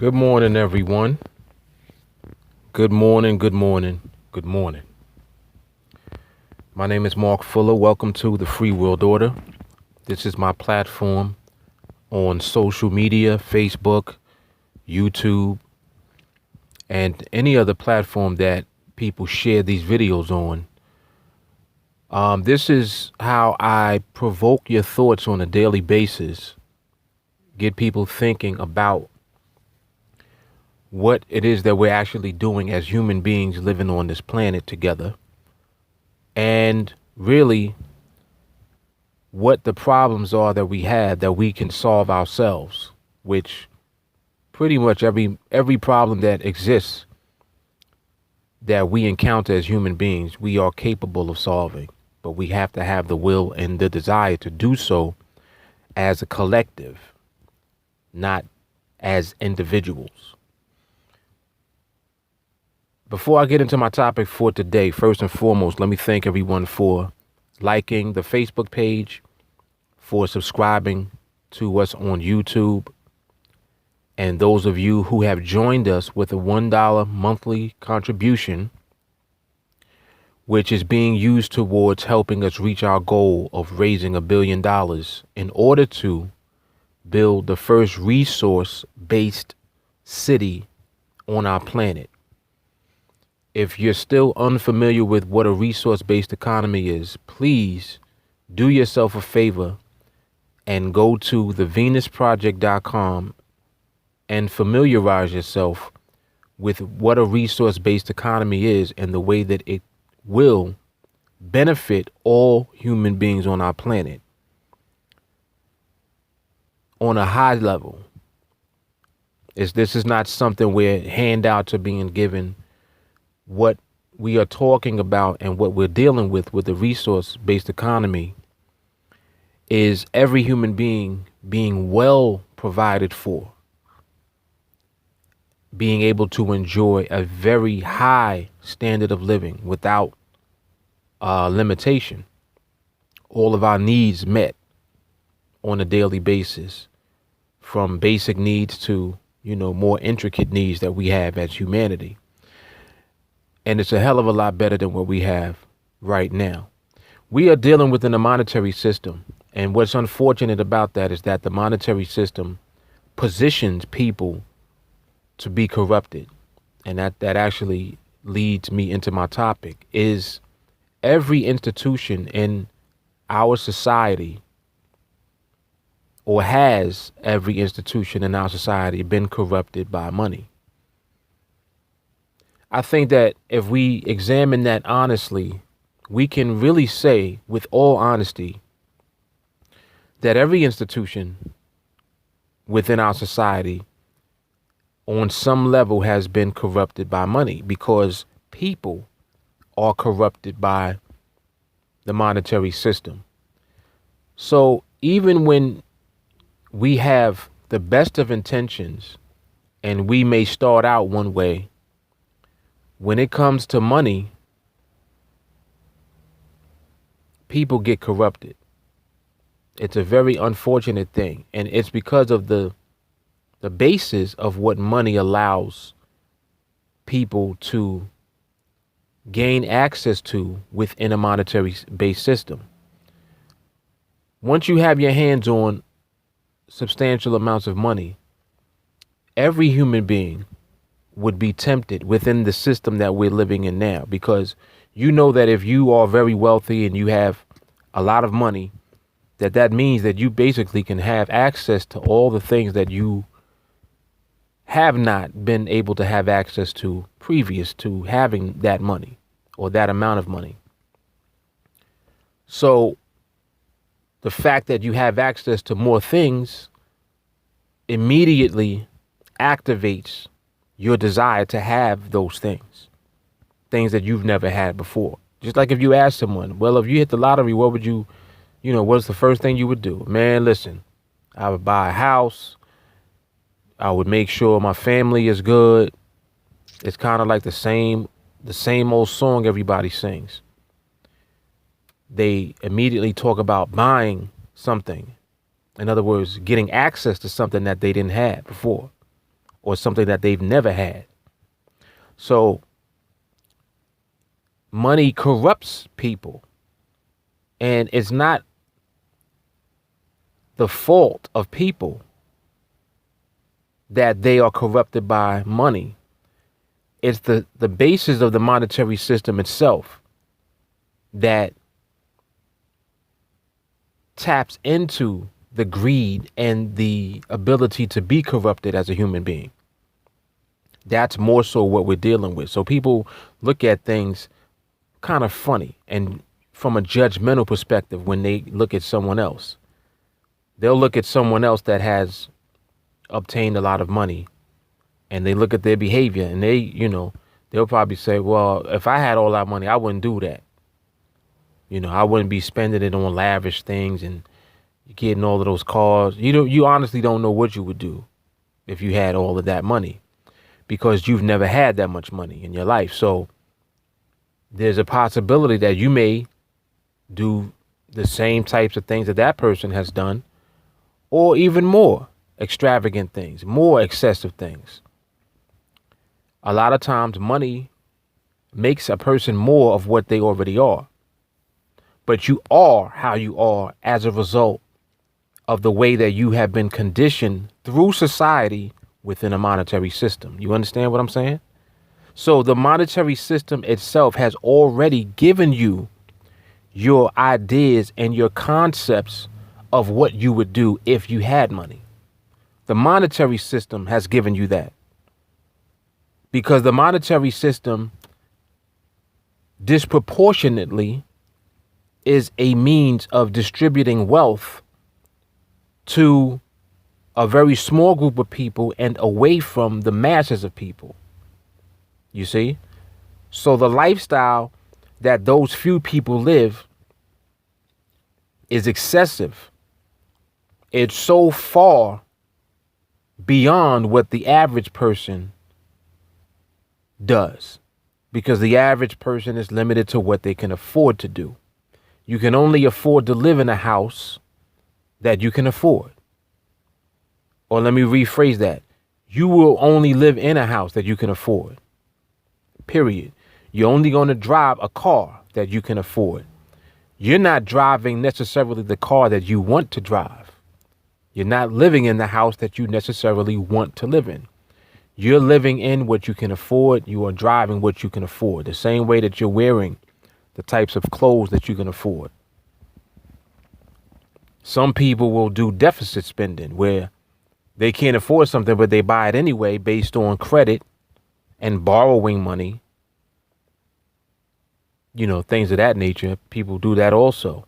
Good morning, everyone. Good morning, good morning, good morning. My name is Mark Fuller. Welcome to the Free World Order. This is my platform on social media, Facebook, YouTube, and any other platform that people share these videos on. This is how I provoke your thoughts on a daily basis, get people thinking about what it is that we're actually doing as human beings living on this planet together, and really what the problems are that we have that we can solve ourselves, which pretty much every problem that exists that we encounter as human beings, we are capable of solving, but we have to have the will and the desire to do so as a collective, not as individuals. Before I get into my topic for today, first and foremost, let me thank everyone for liking the Facebook page, for subscribing to us on YouTube, and those of you who have joined us with a $1 monthly contribution, which is being used towards helping us reach our goal of raising $1 billion in order to build the first resource-based city on our planet. If you're still unfamiliar with what a resource-based economy is, please do yourself a favor and go to thevenusproject.com and familiarize yourself with what a resource-based economy is and the way that it will benefit all human beings on our planet on a high level. This is not something where handouts are being given. What we are talking about and what we're dealing with the resource-based economy is every human being being well provided for, being able to enjoy a very high standard of living without limitation, all of our needs met on a daily basis, from basic needs to, more intricate needs that we have as humanity. And it's a hell of a lot better than what we have right now. We are dealing within a monetary system. And what's unfortunate about that is that the monetary system positions people to be corrupted. And that actually leads me into my topic. Is every institution in our society, or has every institution in our society been corrupted by money? I think that if we examine that honestly, we can really say with all honesty that every institution within our society on some level has been corrupted by money, because people are corrupted by the monetary system. So even when we have the best of intentions and we may start out one way, when it comes to money, people get corrupted. It's a very unfortunate thing. And it's because of the basis of what money allows people to gain access to within a monetary based system. Once you have your hands on substantial amounts of money, every human being would be tempted within the system that we're living in now, because you know that if you are very wealthy and you have a lot of money, that means that you basically can have access to all the things that you have not been able to have access to previous to having that money or that amount of money. So the fact that you have access to more things immediately activates your desire to have those things that you've never had before. Just like if you ask someone, well, if you hit the lottery, what would what's the first thing you would do? Man, listen, I would buy a house. I would make sure my family is good. It's kind of like the same old song everybody sings. They immediately talk about buying something. In other words, getting access to something that they didn't have before. or something that they've never had. So money corrupts people, and it's not the fault of people that they are corrupted by money. It's the basis of the monetary system itself that taps into the greed and the ability to be corrupted as a human being. That's more so what we're dealing with. So people look at things kind of funny and from a judgmental perspective when they look at someone else. They'll look at someone else that has obtained a lot of money, and they look at their behavior, and they'll probably say, well, if I had all that money, I wouldn't do that. I wouldn't be spending it on lavish things and getting all of those cars. You honestly don't know what you would do if you had all of that money, because you've never had that much money in your life. So there's a possibility that you may do the same types of things that that person has done, or even more extravagant things, more excessive things. A lot of times money makes a person more of what they already are. But you are how you are as a result of the way that you have been conditioned through society within a monetary system. You understand what I'm saying? So the monetary system itself has already given you your ideas and your concepts of what you would do if you had money. The monetary system has given you that, because the monetary system disproportionately is a means of distributing wealth to a very small group of people and away from the masses of people. You see? So the lifestyle that those few people live is excessive. It's so far beyond what the average person does, because the average person is limited to what they can afford to do. You can only afford to live in a house that you can afford. Or let me rephrase that. You will only live in a house that you can afford. Period. You're only going to drive a car that you can afford. You're not driving necessarily the car that you want to drive. You're not living in the house that you necessarily want to live in. You're living in what you can afford. You are driving what you can afford. The same way that you're wearing the types of clothes that you can afford. Some people will do deficit spending where they can't afford something, but they buy it anyway based on credit and borrowing money. Things of that nature. People do that also,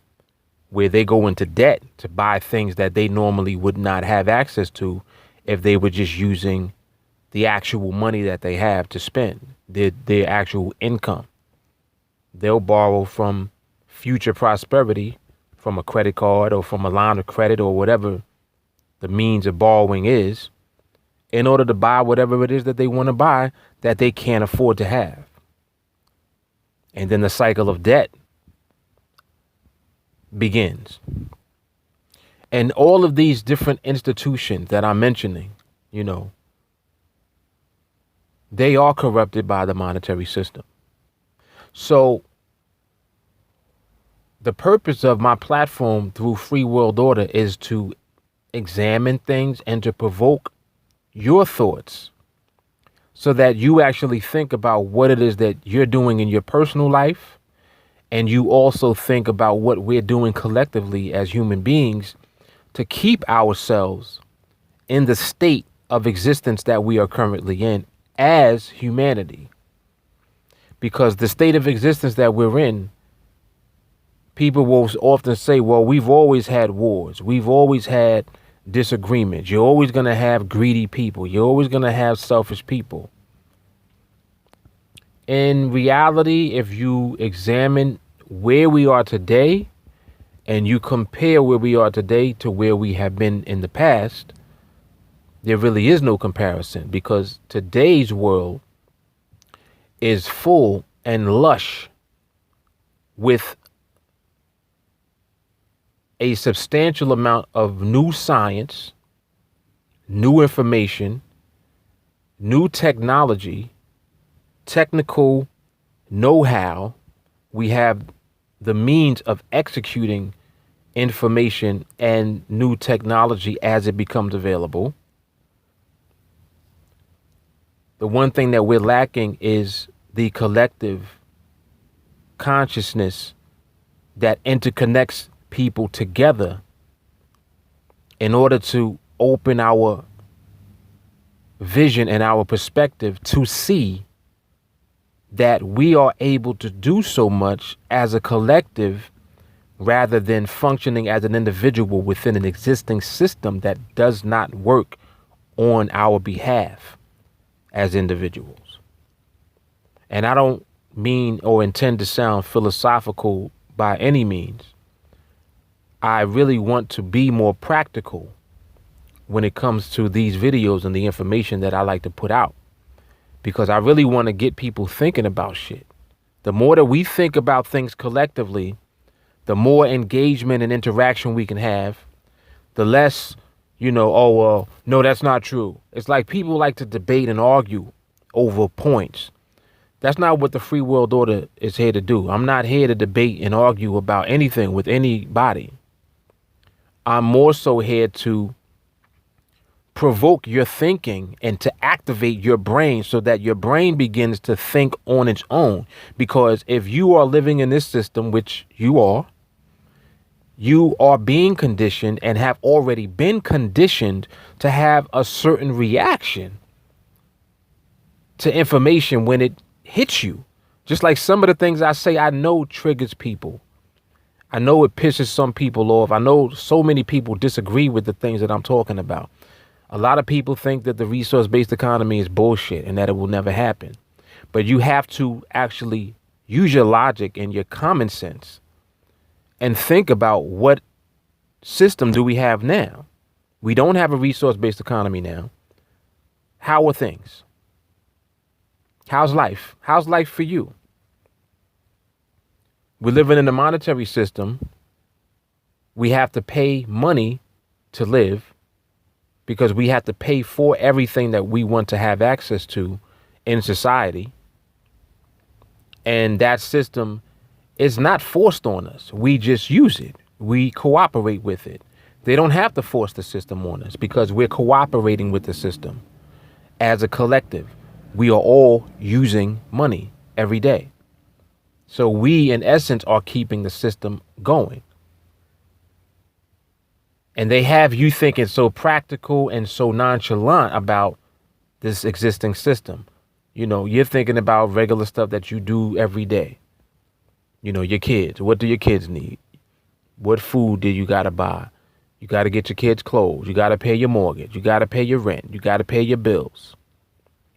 where they go into debt to buy things that they normally would not have access to if they were just using the actual money that they have to spend, their actual income. They'll borrow from future prosperity, from a credit card or from a line of credit or whatever the means of borrowing is, in order to buy whatever it is that they want to buy that they can't afford to have. And then the cycle of debt begins. And all of these different institutions that I'm mentioning, they are corrupted by the monetary system. So the purpose of my platform through Free World Order is to examine things and to provoke your thoughts so that you actually think about what it is that you're doing in your personal life. And you also think about what we're doing collectively as human beings to keep ourselves in the state of existence that we are currently in as humanity. Because the state of existence that we're in, people will often say, well, we've always had wars. We've always had disagreements. You're always going to have greedy people. You're always going to have selfish people. In reality, if you examine where we are today and you compare where we are today to where we have been in the past, there really is no comparison, because today's world is full and lush with a substantial amount of new science, new information, new technology, technical know-how. We have the means of executing information and new technology as it becomes available. The one thing that we're lacking is the collective consciousness that interconnects people together in order to open our vision and our perspective to see that we are able to do so much as a collective rather than functioning as an individual within an existing system that does not work on our behalf as individuals. And I don't mean or intend to sound philosophical by any means. I really want to be more practical when it comes to these videos and the information that I like to put out, because I really want to get people thinking about shit. The more that we think about things collectively, the more engagement and interaction we can have, the less, oh, well, no, that's not true. It's like people like to debate and argue over points. That's not what the free world order is here to do. I'm not here to debate and argue about anything with anybody. I'm more so here to provoke your thinking and to activate your brain so that your brain begins to think on its own. Because if you are living in this system, which you are being conditioned and have already been conditioned to have a certain reaction to information when it hits you. Just like some of the things I say, I know triggers people. I know it pisses some people off. I know so many people disagree with the things that I'm talking about. A lot of people think that the resource-based economy is bullshit and that it will never happen. But you have to actually use your logic and your common sense and think about what system do we have now. We don't have a resource-based economy now. How are things? How's life? How's life for you? We're living in a monetary system. We have to pay money to live because we have to pay for everything that we want to have access to in society. And that system is not forced on us. We just use it. We cooperate with it. They don't have to force the system on us because we're cooperating with the system as a collective. We are all using money every day. So we, in essence, are keeping the system going. And they have you thinking so practical and so nonchalant about this existing system. You're thinking about regular stuff that you do every day. Your kids. What do your kids need? What food do you got to buy? You got to get your kids clothes. You got to pay your mortgage. You got to pay your rent. You got to pay your bills.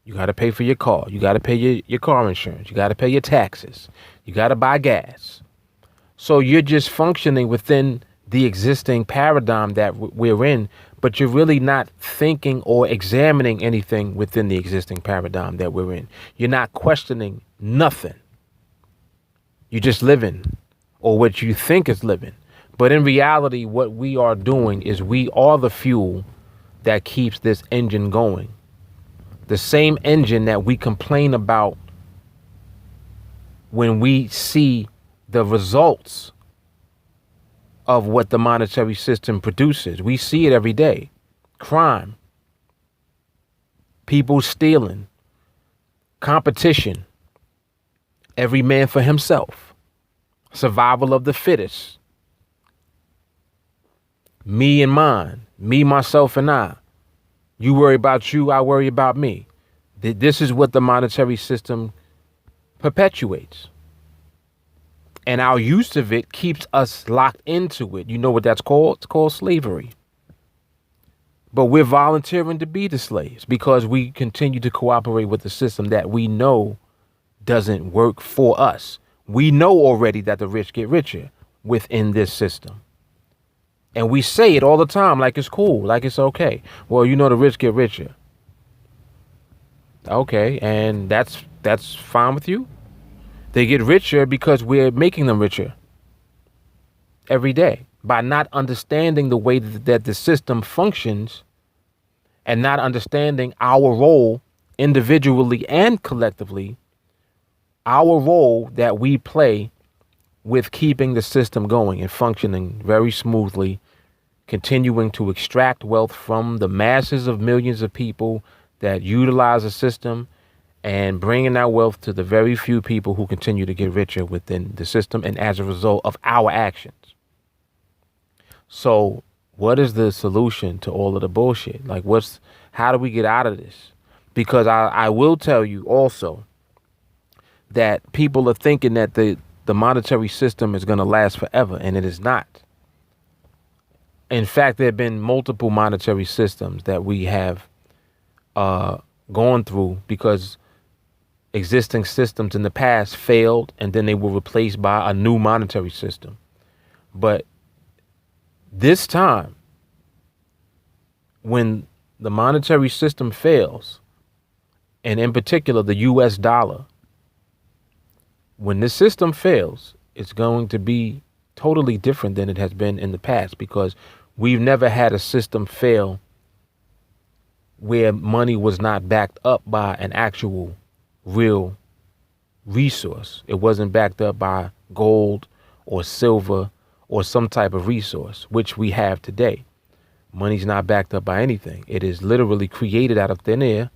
You got to pay for your car. You got to pay your car insurance. You got to pay your taxes. You got to buy gas. So you're just functioning within the existing paradigm that we're in, but you're really not thinking or examining anything within the existing paradigm that we're in. You're not questioning nothing. You're just living, or what you think is living. But in reality, what we are doing is we are the fuel that keeps this engine going. The same engine that we complain about when we see the results of what the monetary system produces. We see it every day. Crime, people stealing, competition, every man for himself, survival of the fittest, me and mine, me, myself, and I. You worry about you, I worry about me. This is what the monetary system perpetuates. And our use of it keeps us locked into it. You know what that's called? It's called slavery. But we're volunteering to be the slaves because we continue to cooperate with the system that we know doesn't work for us. We know already that the rich get richer within this system. And we say it all the time like it's cool, like it's okay. Well, the rich get richer. Okay, and that's fine with you? They get richer because we're making them richer every day by not understanding the way that the system functions and not understanding our role individually and collectively, our role that we play with keeping the system going and functioning very smoothly, continuing to extract wealth from the masses of millions of people that utilize the system, and bringing that wealth to the very few people who continue to get richer within the system and as a result of our actions. So what is the solution to all of the bullshit? Like, how do we get out of this? Because I will tell you also that people are thinking that the monetary system is going to last forever, and it is not. In fact, there have been multiple monetary systems that we have gone through because existing systems in the past failed, and then they were replaced by a new monetary system. But this time, when the monetary system fails, and in particular the US dollar, when this system fails, it's going to be totally different than it has been in the past, because we've never had a system fail where money was not backed up by an actual real resource. It wasn't backed up by gold or silver or some type of resource, which we have today. Money's not backed up by anything. It is literally created out of thin air.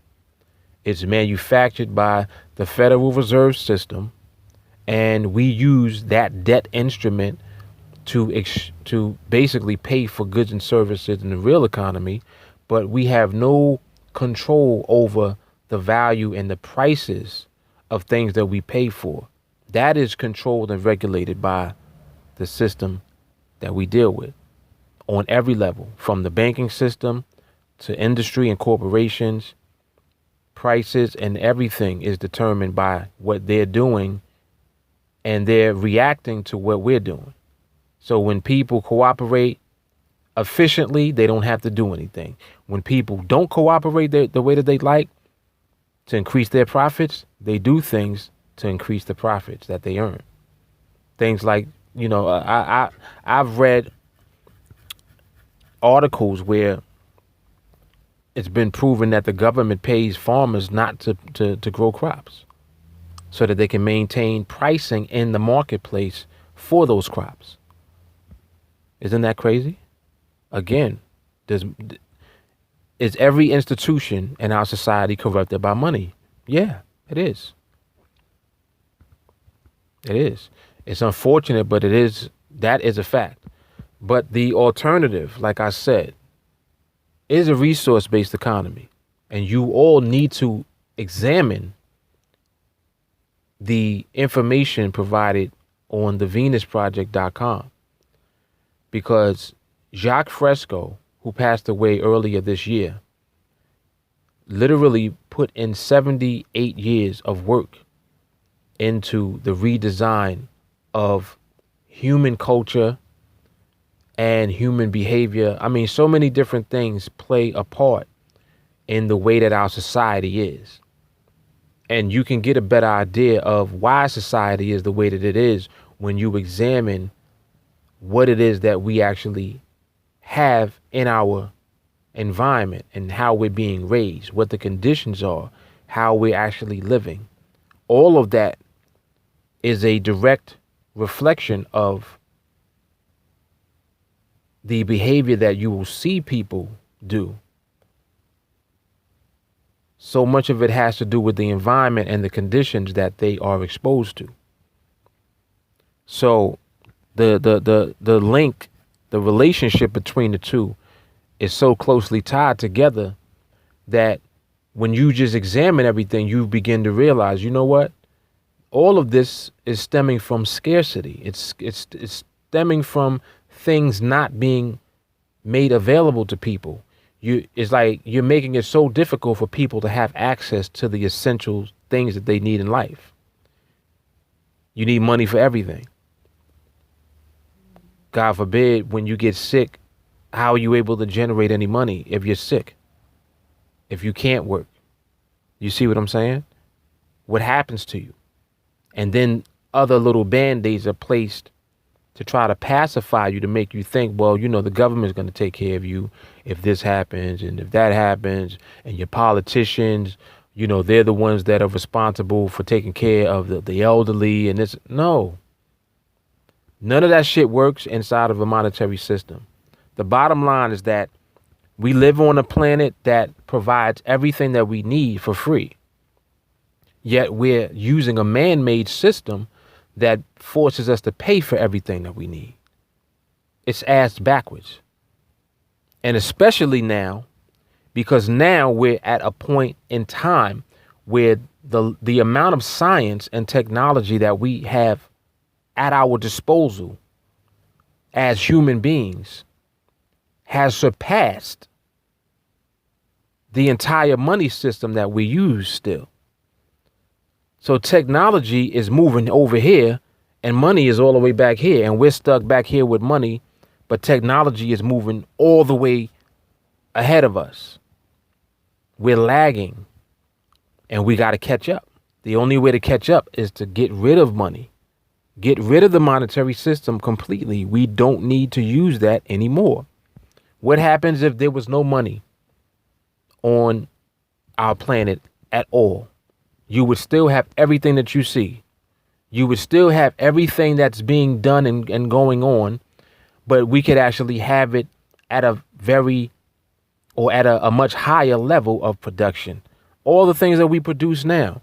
It's manufactured by the Federal Reserve System, and we use that debt instrument to basically pay for goods and services in the real economy, but we have no control over the value and the prices of things that we pay for. That is controlled and regulated by the system that we deal with on every level, from the banking system to industry and corporations. Prices and everything is determined by what they're doing, and they're reacting to what we're doing. So when people cooperate efficiently, they don't have to do anything. When people don't cooperate the way that they like to increase their profits, they do things to increase the profits that they earn. Things like, I've read articles where it's been proven that the government pays farmers not to grow crops so that they can maintain pricing in the marketplace for those crops. Isn't that crazy? Again, is every institution in our society corrupted by money? Yeah, it is. It is. It's unfortunate, but that is a fact. But the alternative, like I said, is a resource-based economy. And you all need to examine the information provided on thevenusproject.com, because Jacques Fresco, who passed away earlier this year, literally put in 78 years of work into the redesign of human culture and human behavior. I mean, so many different things play a part in the way that our society is. And you can get a better idea of why society is the way that it is when you examine what it is that we actually have in our environment and how we're being raised, what the conditions are, how we're actually living. All of that is a direct reflection of the behavior that you will see people do. So much of it has to do with the environment and the conditions that they are exposed to. So the link, the relationship between the two is so closely tied together that when you just examine everything, you begin to realize, you know what? All of this is stemming from scarcity. It's stemming from things not being made available to people. It's like you're making it so difficult for people to have access to the essential things that they need in life. You need money for everything. God forbid, when you get sick, how are you able to generate any money if you're sick? If you can't work? You see what I'm saying? What happens to you? And then other little band-aids are placed to try to pacify you, to make you think, well, the government's going to take care of you if this happens and if that happens, and your politicians You know, they're the ones that are responsible for taking care of the elderly and this. No, none of that shit works inside of a monetary system. The bottom line is that we live on a planet that provides everything that we need for free. Yet we're using a man-made system that forces us to pay for everything that we need. It's ass backwards. And especially now, because now we're at a point in time where the amount of science and technology that we have at our disposal as human beings has surpassed the entire money system that we use still. So technology is moving over here and money is all the way back here, and we're stuck back here with money, but technology is moving all the way ahead of us. We're lagging and we got to catch up. The only way to catch up is to get rid of money. Get rid of the monetary system completely. We don't need to use that anymore. What happens if there was no money on our planet at all? You would still have everything that you see. You would still have everything that's being done and going on, but we could actually have it at a much higher level of production. All the things that we produce now,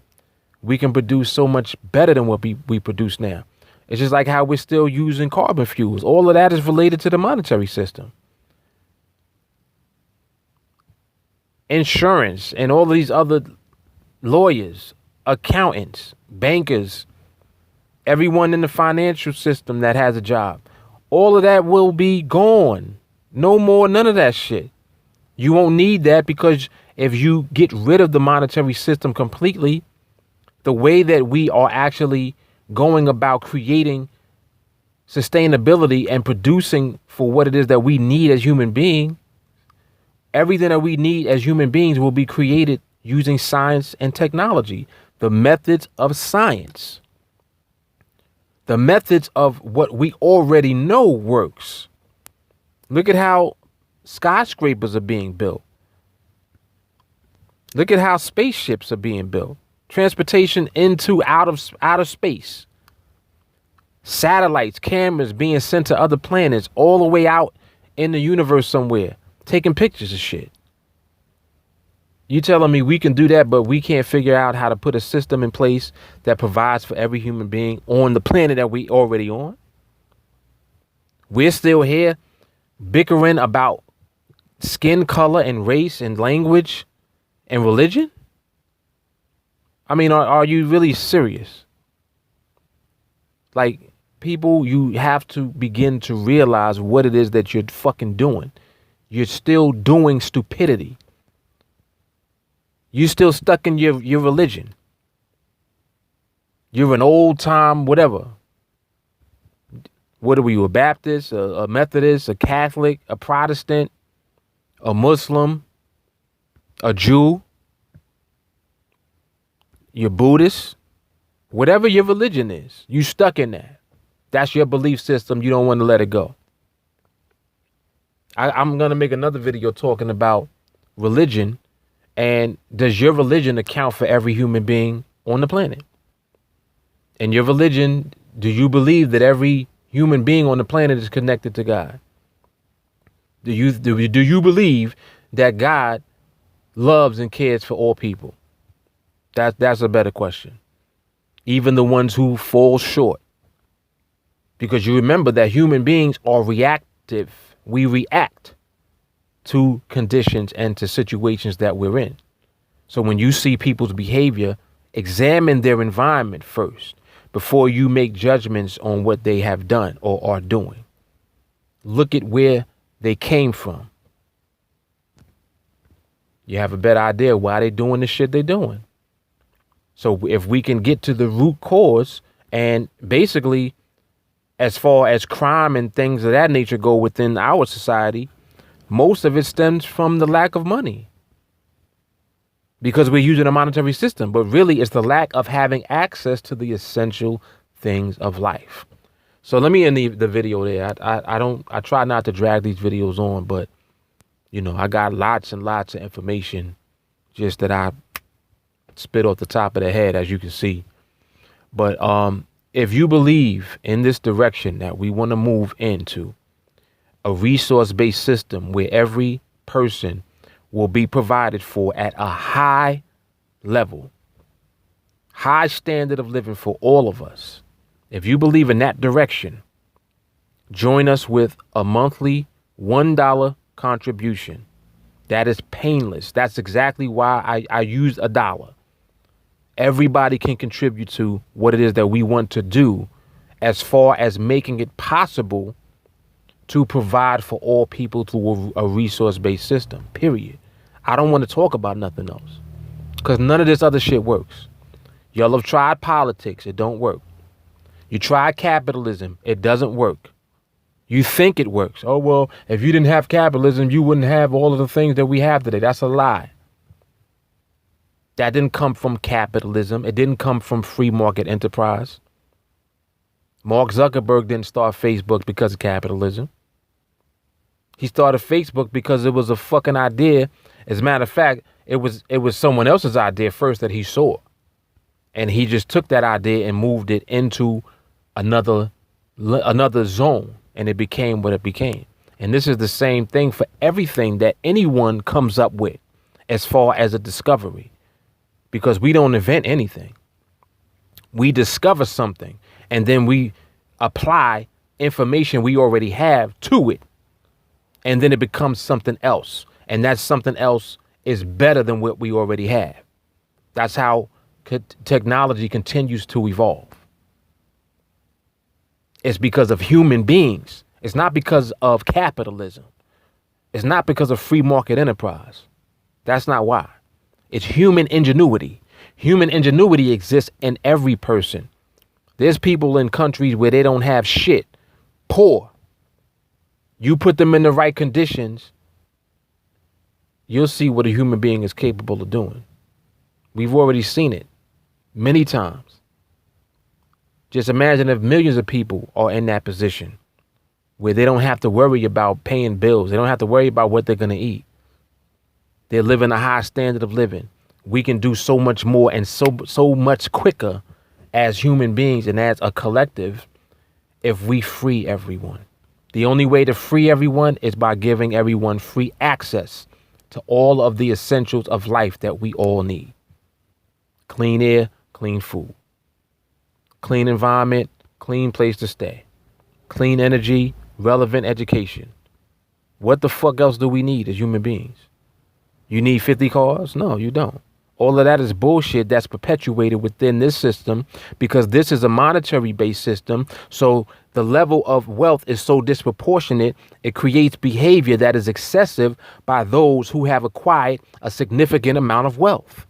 we can produce so much better than what we produce now. It's just like how we're still using carbon fuels. All of that is related to the monetary system. Insurance and all of these other lawyers, accountants, bankers, everyone in the financial system that has a job, all of that will be gone. No more, none of that shit. You won't need that, because if you get rid of the monetary system completely, the way that we are actually going about creating sustainability and producing for what it is that we need as human beings, everything that we need as human beings will be created using science and technology, the methods of science, the methods of what we already know works. Look at how skyscrapers are being built. Look at how spaceships are being built. Transportation into outer space. Satellites, cameras being sent to other planets all the way out in the universe somewhere, taking pictures of shit. You telling me we can do that, but we can't figure out how to put a system in place that provides for every human being on the planet that we already on? We're still here bickering about skin color and race and language and religion? I mean, are you really serious? Like, people, you have to begin to realize what it is that you're fucking doing. You're still doing stupidity. You're still stuck in your religion. You're an old time, whatever. What are you, a Baptist, a Methodist, a Catholic, a Protestant, a Muslim, a Jew? You're Buddhist? Whatever your religion is, you stuck in that. That's your belief system. You don't want to let it go. I'm going to make another video talking about religion. And does your religion account for every human being on the planet? In your religion, do you believe that every human being on the planet is connected to God? Do you believe that God loves and cares for all people? That's a better question. Even the ones who fall short. Because you remember that human beings are reactive. We react to conditions and to situations that we're in. So when you see people's behavior, examine their environment first before you make judgments on what they have done or are doing. Look at where they came from. You have a better idea why they're doing the shit they're doing. So if we can get to the root cause, and basically, as far as crime and things of that nature go within our society, most of it stems from the lack of money, because we're using a monetary system. But really, it's the lack of having access to the essential things of life. So let me end the video there. I try not to drag these videos on, but you know, I got lots and lots of information just that I spit off the top of the head, as you can see. But if you believe in this direction that we want to move into, a resource-based system where every person will be provided for at a high level, high standard of living for all of us. If you believe in that direction, join us with a monthly $1 contribution. That is painless. That's exactly why I use $1. Everybody can contribute to what it is that we want to do as far as making it possible to provide for all people through a resource-based system, period. I don't want to talk about nothing else because none of this other shit works. Y'all have tried politics. It don't work. You try capitalism. It doesn't work. You think it works. Oh, well, if you didn't have capitalism, you wouldn't have all of the things that we have today. That's a lie. That didn't come from capitalism. It didn't come from free market enterprise. Mark Zuckerberg didn't start Facebook because of capitalism. He started Facebook because it was a fucking idea. As a matter of fact, it was someone else's idea first that he saw. And he just took that idea and moved it into another zone. And it became what it became. And this is the same thing for everything that anyone comes up with as far as a discovery. Because we don't invent anything. We discover something and then we apply information we already have to it. And then it becomes something else. And that something else is better than what we already have. That's how technology continues to evolve. It's because of human beings. It's not because of capitalism. It's not because of free market enterprise. That's not why. It's human ingenuity. Human ingenuity exists in every person. There's people in countries where they don't have shit, poor. You put them in the right conditions, you'll see what a human being is capable of doing. We've already seen it many times. Just imagine if millions of people are in that position where they don't have to worry about paying bills. They don't have to worry about what they're going to eat. They're living a high standard of living. We can do so much more and so much quicker as human beings and as a collective if we free everyone. The only way to free everyone is by giving everyone free access to all of the essentials of life that we all need. Clean air, clean food. Clean environment, clean place to stay. Clean energy, relevant education. What the fuck else do we need as human beings? You need 50 cars? No, you don't. All of that is bullshit that's perpetuated within this system because this is a monetary based system. So the level of wealth is so disproportionate. It creates behavior that is excessive by those who have acquired a significant amount of wealth.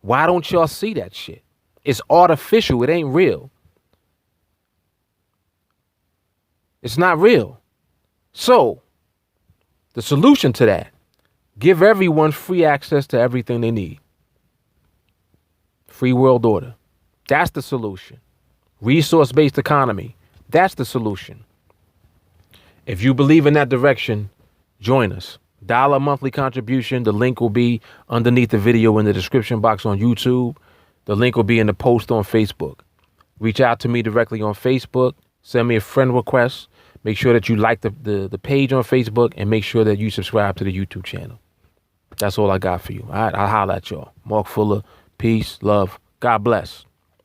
Why don't y'all see that shit? It's artificial. It ain't real. It's not real. So the solution to that, give everyone free access to everything they need. Free world order. That's the solution. Resource-based economy. That's the solution. If you believe in that direction, join us. $1 monthly contribution. The link will be underneath the video in the description box on YouTube. The link will be in the post on Facebook. Reach out to me directly on Facebook. Send me a friend request. Make sure that you like the page on Facebook and make sure that you subscribe to the YouTube channel. That's all I got for you. All right, I'll holler at y'all. Mark Fuller. Peace, love. God bless.